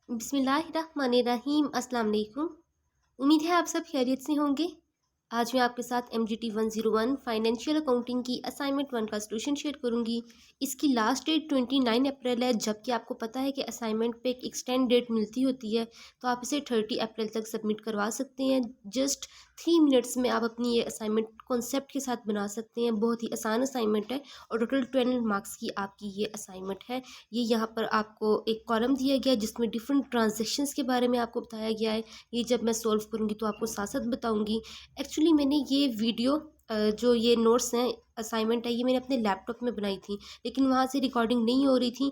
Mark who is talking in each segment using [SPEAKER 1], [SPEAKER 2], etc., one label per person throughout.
[SPEAKER 1] बिस्मिल्लाहिर्रहमानिर्रहीम। अस्सलाम वालेकुम। उम्मीद है आप सब खैरियत से होंगे। आज मैं आपके साथ MGT 101 फाइनेंशियल अकाउंटिंग की असाइनमेंट 1 का सॉल्यूशन शेयर करूंगी। इसकी लास्ट डेट 29 अप्रैल है, जबकि आपको पता है कि असाइनमेंट पे एक एक्सटेंड डेट मिलती होती है, तो आप इसे 30 अप्रैल तक सबमिट करवा सकते हैं। जस्ट 3 मिनट्स में आप अपनी ये असाइनमेंट कॉन्सेप्ट के साथ बना सकते हैं। बहुत ही आसान असाइनमेंट है और टोटल 12 मार्क्स की आपकी ये असाइनमेंट है। ये यहाँ पर आपको एक कॉलम दिया गया है जिसमें डिफरेंट ट्रांजेक्शन्स के बारे में आपको बताया गया है। ये जब मैं सॉल्व करूँगी तो आपको साथ साथ बताऊँगी। एक्चुअली मैंने ये वीडियो जो ये नोट्स हैं, असाइनमेंट है, ये मैंने अपने लैपटॉप में बनाई थी, लेकिन वहाँ से रिकॉर्डिंग नहीं हो रही थी।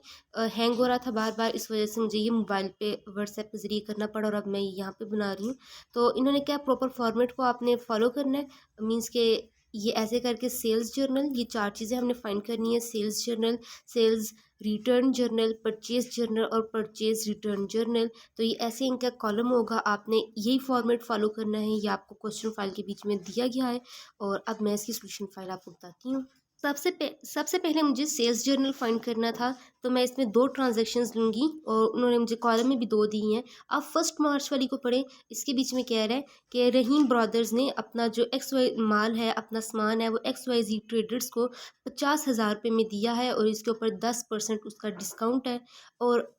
[SPEAKER 1] हैंग हो रहा था बार बार, इस वजह से मुझे ये मोबाइल पे व्हाट्सएप के ज़रिए करना पड़ा और अब मैं यहाँ पे बना रही हूँ। तो इन्होंने क्या, प्रॉपर फॉर्मेट को आपने फॉलो करना है। मीन्स के ये ऐसे करके सेल्स जर्नल, ये 4 चीज़ें हमने फाइंड करनी है। Sales journal, sales return journal, purchase journal और परचेज रिटर्न जर्नल। तो ये ऐसे इनका कॉलम होगा, आपने यही फॉर्मेट फॉलो करना है। ये आपको क्वेश्चन फाइल के बीच में दिया गया है और अब मैं इसकी सॉल्यूशन फाइल आपको बताती हूँ। सबसे पहले मुझे सेल्स जर्नल फाइंड करना था, तो मैं इसमें 2 ट्रांजैक्शंस लूँगी और उन्होंने मुझे कॉलम में भी 2 दी हैं। आप 1 मार्च वाली को पढ़ें। इसके बीच में कह रहा है कि रहीम ब्रदर्स ने अपना जो XY माल है, अपना सामान है, वो XYZ ट्रेडर्स को 50,000 रुपये में दिया है और इसके ऊपर 10% उसका डिस्काउंट है। और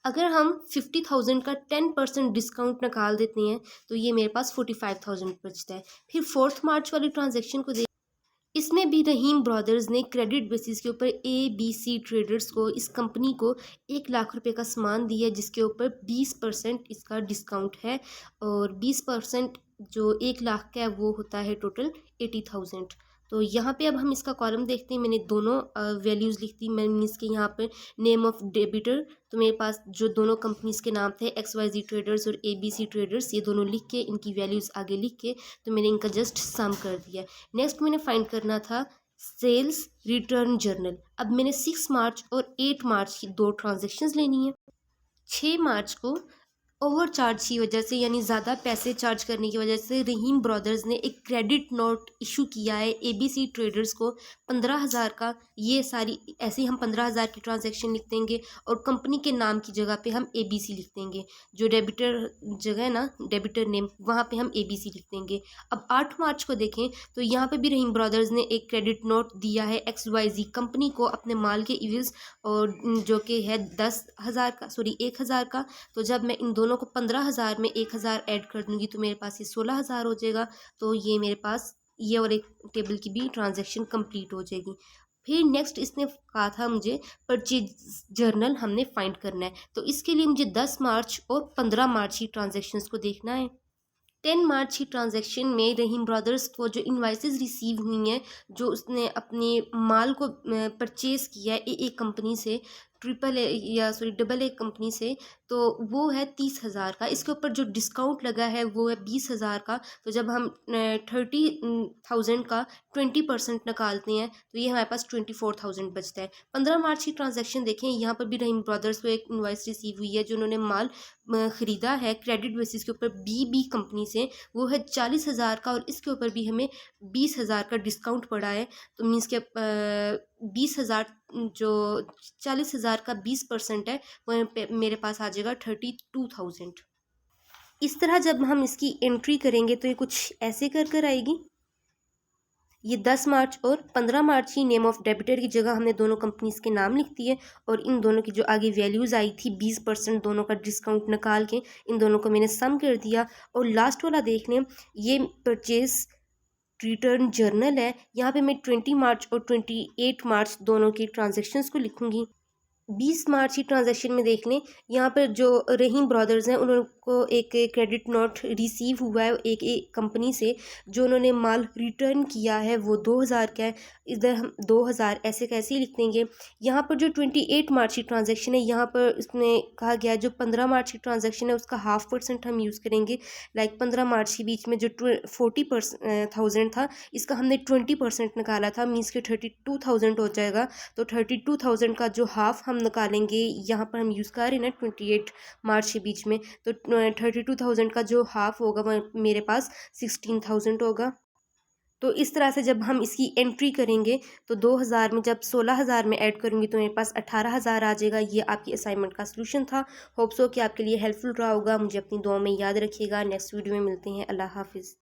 [SPEAKER 1] अगर हम 50,000 का 10% डिस्काउंट निकाल देते हैं तो ये मेरे पास 45,000 बचता है। फिर 4 मार्च वाली ट्रांजैक्शन को, इसमें भी रहीम ब्रदर्स ने क्रेडिट बेसिस के ऊपर ABC ट्रेडर्स को, इस कंपनी को 1 लाख रुपए का सामान दिया है जिसके ऊपर 20% इसका डिस्काउंट है। और 20% जो 1 लाख का है वो होता है टोटल 80,000। तो यहाँ पे अब हम इसका कॉलम देखते हैं। मैंने दोनों वैल्यूज़ लिख दी। मैं मीन्स के यहाँ पर नेम ऑफ डेबिटर, तो मेरे पास जो दोनों कंपनीज के नाम थे, XYZ ट्रेडर्स और ABC ट्रेडर्स, ये दोनों लिख के, इनकी वैल्यूज़ आगे लिख के, तो मैंने इनका जस्ट सम कर दिया। नेक्स्ट मैंने फाइंड करना था सेल्स रिटर्न जर्नल। अब मैंने 6 मार्च और 8 मार्च की 2 ट्रांजेक्शन्स लेनी है। 6 मार्च को ओवर चार्ज की वजह से, यानी ज़्यादा पैसे चार्ज करने की वजह से, रहीम ब्रदर्स ने एक क्रेडिट नोट इशू किया है ABC ट्रेडर्स को 15,000 का। ये सारी ऐसे ही हम 15,000 की ट्रांजैक्शन लिख देंगे और कंपनी के नाम की जगह पे हम ABC लिख देंगे। जो डेबिटर जगह है ना, डेबिटर नेम, वहाँ पे हम ABC लिख देंगे। अब 8 मार्च को देखें तो यहाँ पे भी रहीम ब्रदर्स ने एक क्रेडिट नोट दिया है XYZ कंपनी को अपने माल के इवज़, और जो कि है 10,000 का, सॉरी 1,000 का। तो जब मैं इन दोनों को 15,000 में 1,000 ऐड कर दूंगी तो मेरे पास ये 16,000 हो जाएगा। तो ये मेरे पास ये और एक टेबल की भी ट्रांजैक्शन कंप्लीट हो जाएगी। फिर नेक्स्ट इसने कहा था मुझे परचेज जर्नल हमने फाइंड करना है, तो इसके लिए मुझे 10 मार्च और 15 मार्च की ट्रांजैक्शंस को देखना है। 10 मार्च की ट्रांजैक्शन में रहीम ब्रदर्स को जो इनवाइसेस रिसीव हुई हैं, जो उसने अपने माल को परचेज़ किया है ए कंपनी से, ट्रिपल ए या सॉरी डबल ए कंपनी से, तो वो है 30,000 का। इसके ऊपर जो डिस्काउंट लगा है वो है 20,000 का। तो जब हम 30,000 का 20% निकालते हैं तो ये हमारे पास 24,000 बचता है। 15 मार्च की ट्रांजैक्शन देखें, यहाँ पर भी रहीम ब्रदर्स को एक इनवाइस रिसीव हुई है जो उन्होंने माल ख़रीदा है क्रेडिट बेसिस के ऊपर BB कंपनी से, वो है 40,000 का और इसके ऊपर भी हमें 20,000 का डिस्काउंट पड़ा है। तो मीन्स के 20,000 जो 40,000 का 20% है वो मेरे पास आ जाएगा 32,000। इस तरह जब हम इसकी एंट्री करेंगे तो ये कुछ ऐसे कर आएगी। ये 10 मार्च और 15 मार्च की नेम ऑफ डेबिटर की जगह हमने दोनों कंपनीज के नाम लिख दिए और इन दोनों की जो आगे वैल्यूज़ आई थी 20% दोनों का डिस्काउंट निकाल के इन दोनों को मैंने सम कर दिया। और लास्ट वाला देख लें, ये परचेज रिटर्न जर्नल है। यहाँ पे मैं 20 मार्च और 28 मार्च दोनों की ट्रांजेक्शन्स को लिखूँगी। 20 मार्च की ट्रांजैक्शन में देख लें, यहाँ पर जो रहीम ब्रदर्स हैं उनको एक क्रेडिट नोट रिसीव हुआ है एक कंपनी से, जो उन्होंने माल रिटर्न किया है वो 2,000 का है। इधर हम 2,000 ऐसे कैसे ही लिख देंगे। यहाँ पर जो 28 मार्च की ट्रांजैक्शन है, यहाँ पर इसमें कहा गया है जो 15 मार्च की ट्रांजैक्शन है उसका 0.5% हम यूज़ करेंगे। लाइक 15 मार्च के बीच में जो 40,000 था, इसका हमने 20% निकाला था, मीन्स के 32,000 हो जाएगा। तो 32,000 का जो हाफ हम निकालेंगे, यहाँ पर हम यूज़ कर रहे हैं ना 28 मार्च के बीच में, तो 32,000 का जो हाफ होगा वो मेरे पास 16,000 होगा। तो इस तरह से जब हम इसकी एंट्री करेंगे तो 2000 में जब 16,000 में ऐड करूँगी तो मेरे पास 18,000 आ जाएगा। ये आपकी असाइनमेंट का सॉल्यूशन था। होप सो कि आपके लिए हेल्पफुल रहा होगा। मुझे अपनी दुआ में याद रखिएगा। नेक्स्ट वीडियो में मिलते हैं। अल्लाह हाफ़िज़।